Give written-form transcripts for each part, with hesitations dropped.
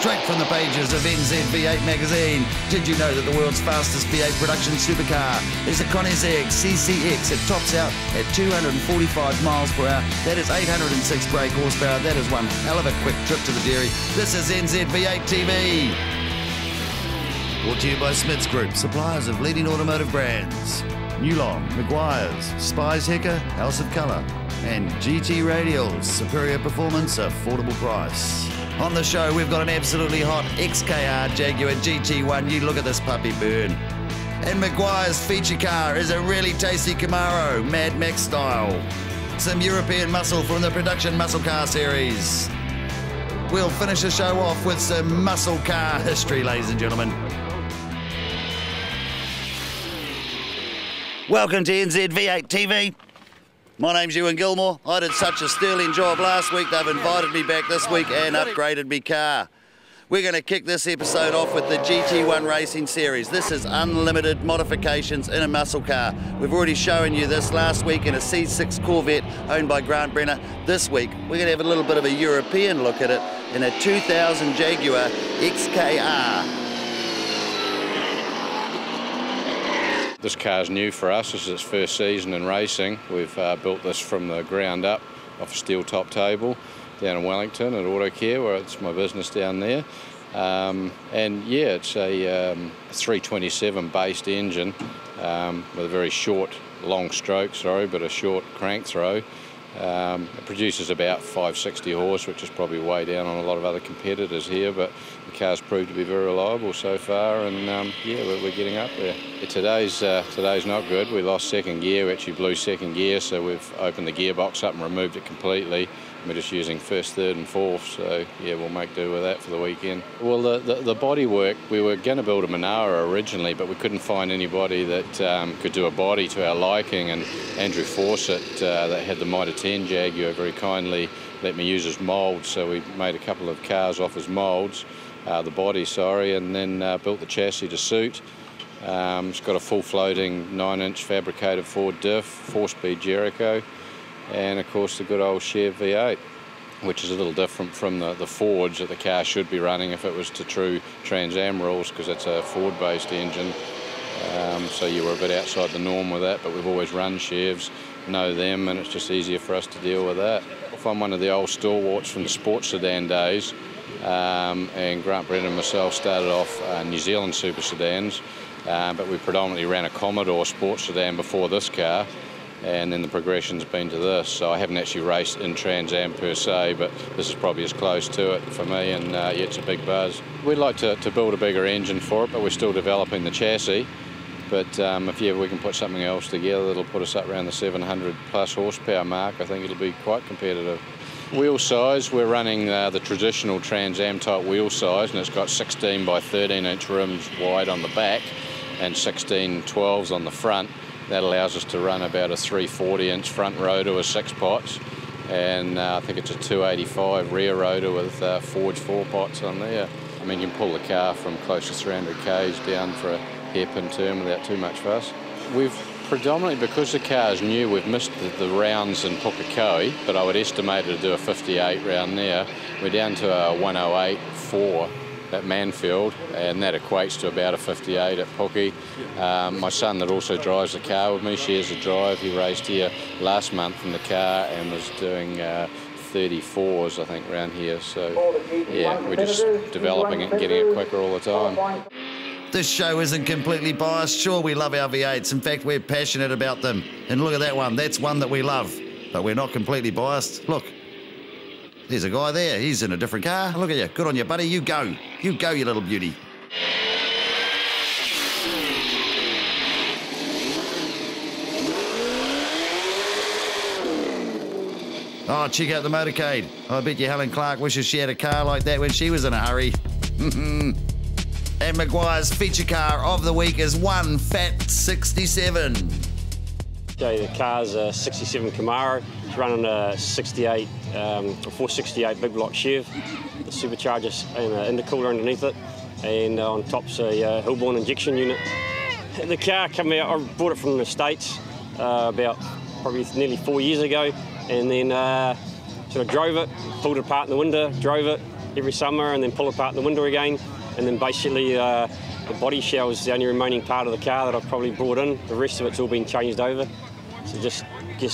straight from the pages of NZV8 magazine. Did you know that the world's fastest V8 production supercar is the Koenigsegg CCX? It tops out at 245 miles per hour. That is 806 brake horsepower. That is one hell of a quick trip to the dairy. This is NZV8TV. Brought to you by Smiths Group, suppliers of leading automotive brands. Newlong, Maguire's, Spies Hecker, House of Kolor, and GT Radials, superior performance, affordable price. On the show, we've got an absolutely hot XKR Jaguar GT1. You look at this puppy burn. And Maguire's feature car is a really tasty Camaro, Mad Max style. Some European muscle from the production muscle car series. We'll finish the show off with some muscle car history, ladies and gentlemen. Welcome to NZV8TV. My name's Ewan Gilmore. I did such a sterling job last week, they've invited me back this week and upgraded me car. We're going to kick this episode off with the GT1 Racing Series. This is unlimited modifications in a muscle car. We've already shown you this last week in a C6 Corvette owned by Grant Brenner. This week, we're going to have a little bit of a European look at it in a 2000 Jaguar XKR. This car's new for us. This is its first season in racing. We've built this from the ground up off a steel top table down in Wellington at AutoCare, where it's my business down there. And yeah, it's a 327 based engine with a very long stroke, but a short crank throw. It produces about 560 horse, which is probably way down on a lot of other competitors here, but the car's proved to be very reliable so far, and yeah, we're getting up there. Today's not good. We lost second gear. We actually blew second gear, so we've opened the gearbox up and removed it completely. We're just using first, third and fourth, so yeah, we'll make do with that for the weekend. Well, the body work, we were going to build a Monaro originally, but we couldn't find anybody that could do a body to our liking, and Andrew Fawcett, that had the Mitre 10 Jaguar, very kindly let me use his moulds, so we made a couple of cars off his moulds, the body, sorry, and then built the chassis to suit. It's got a full floating 9-inch fabricated Ford diff, 4-speed Jericho, and of course the good old Chev V8, which is a little different from the Fords that the car should be running if it was to true Trans Am rules, because it's a Ford-based engine. So you were a bit outside the norm with that, but we've always run Chevs, know them, and it's just easier for us to deal with that. If I'm one of the old stalwarts from the sports sedan days, and Grant Brennan and myself started off New Zealand super sedans, but we predominantly ran a Commodore sports sedan before this car, and then the progression's been to this. So I haven't actually raced in Trans Am per se, but this is probably as close to it for me, and yeah, it's a big buzz. We'd like to build a bigger engine for it, but we're still developing the chassis. But if yeah, we can put something else together that'll put us up around the 700 plus horsepower mark, I think it'll be quite competitive. Wheel size, we're running the traditional Trans Am type wheel size, and it's got 16 by 13 inch rims wide on the back and 16 12s on the front. That allows us to run about a 340 inch front rotor with 6 pots, and I think it's a 285 rear rotor with forged 4 pots on there. I mean, you can pull the car from close to 300 k's down for a hairpin turn without too much fuss. We've predominantly, because the car's new, we've missed the rounds in Pukekohe, but I would estimate it to do a 58 round there. We're down to a 108.4 at Manfield, and that equates to about a 58 at Puke. My son that also drives the car with me shares the drive. He raced here last month in the car and was doing 34s, I think, around here. So yeah, we're just developing it and getting it quicker all the time. This show isn't completely biased. Sure, we love our V8s. In fact, we're passionate about them. And look at that one. That's one that we love. But we're not completely biased. Look, there's a guy there. He's in a different car. Look at you. Good on you, buddy. You go. You go, you little beauty. Oh, check out the motorcade. I bet you Helen Clark wishes she had a car like that when she was in a hurry. And Maguire's feature car of the week is one fat 67. Okay, the car's a 67 Camaro. It's running a 68, 468 big block Chev. The supercharger and the intercooler underneath it, and on top's a Hillborn injection unit. The car came out, I bought it from the States about probably nearly 4 years ago, and then sort of drove it, pulled it apart in the winter, drove it, every summer and then pull apart the window again. And then basically the body shell is the only remaining part of the car that I've probably brought in. The rest of it's all been changed over. So just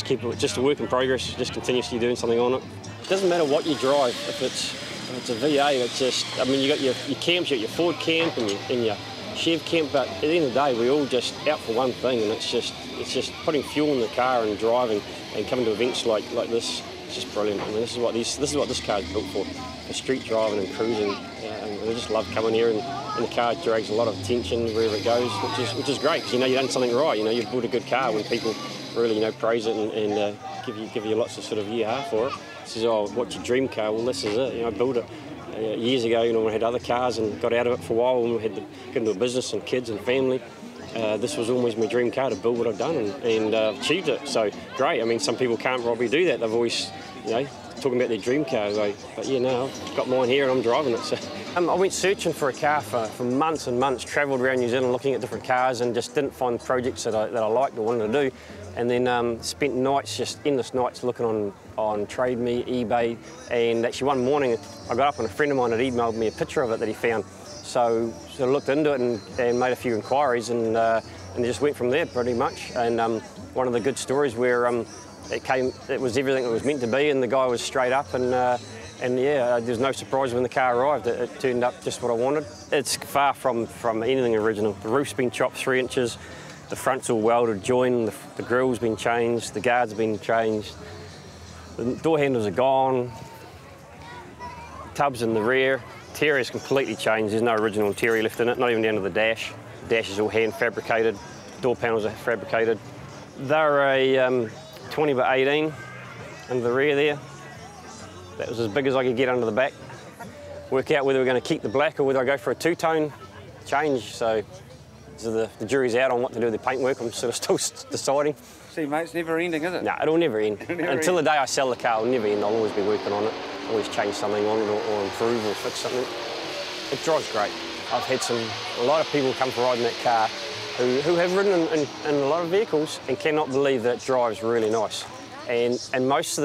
keep it just a work in progress, just continuously doing something on it. It doesn't matter what you drive, if it's a V8, it's just, I mean, you got your camps, you got your Ford camp and your Chev camp, but at the end of the day, we're all just out for one thing, and it's just putting fuel in the car and driving and coming to events like this. It's just brilliant. I mean, this is what this car is built for street driving and cruising. And I just love coming here, and the car drags a lot of attention wherever it goes, which is great, because you know you've done something right. You know, you've built a good car when people really praise it and give you lots of sort of yeah for it. Says, oh, what's your dream car? Well, this is it. You know, I built it years ago. You know, when I had other cars and got out of it for a while, when we had to get into a business and kids and family. This was always my dream car to build what I've done and achieved it. So great. I mean, some people can't probably do that. They've always, you know, talking about their dream car. But yeah, no, I've got mine here and I'm driving it. So I went searching for a car for months and months. Travelled around New Zealand looking at different cars and just didn't find projects that I liked or wanted to do. And then spent nights, just endless nights, looking on Trade Me, eBay. And actually one morning I got up and a friend of mine had emailed me a picture of it that he found. So I looked into it and made a few inquiries and just went from there pretty much. And one of the good stories where it was everything it was meant to be, and the guy was straight up and yeah, there's no surprise when the car arrived. It turned up just what I wanted. It's far from anything original. The roof's been chopped 3 inches, the front's all welded, joined, the grill's been changed, the guard's been changed, the door handles are gone, tubs in the rear. Interior's completely changed. There's no original interior left in it, not even down to the dash. The dash is all hand fabricated, door panels are fabricated. They're a 20 by 18 under the rear there. That was as big as I could get under the back. Work out whether we're going to keep the black or whether I go for a two-tone change. So the jury's out on what to do with the paintwork. I'm sort of still deciding. See, mate, it's never ending, is it? No, it'll never end. Until the day I sell the car, it'll never end. I'll always be working on it. Always change something on it or improve or fix something. It drives great. I've had a lot of people come for riding that car who have ridden in a lot of vehicles and cannot believe that it drives really nice. And most of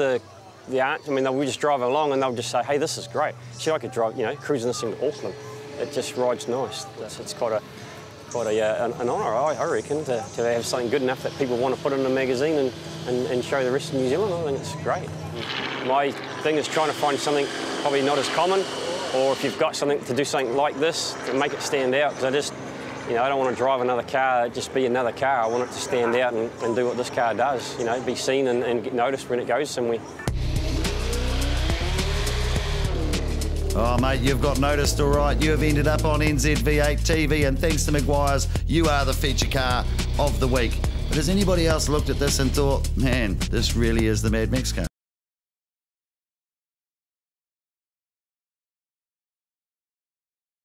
the aren't, I mean, they'll just drive along and they'll just say, hey, this is great. Shit, I could drive, you know, cruising this thing to Auckland. It just rides nice. It's quite an honour, I reckon, to have something good enough that people want to put in a magazine and show the rest of New Zealand. I think it's great. My thing is trying to find something probably not as common, or if you've got something to do something like this, to make it stand out. Because I don't want to drive another car, just be another car. I want it to stand out and do what this car does, you know, be seen and get noticed when it goes somewhere. Oh, mate, you've got noticed, all right. You have ended up on NZV8TV, and thanks to Maguire's, you are the feature car of the week. But has anybody else looked at this and thought, man, this really is the Mad Mex car?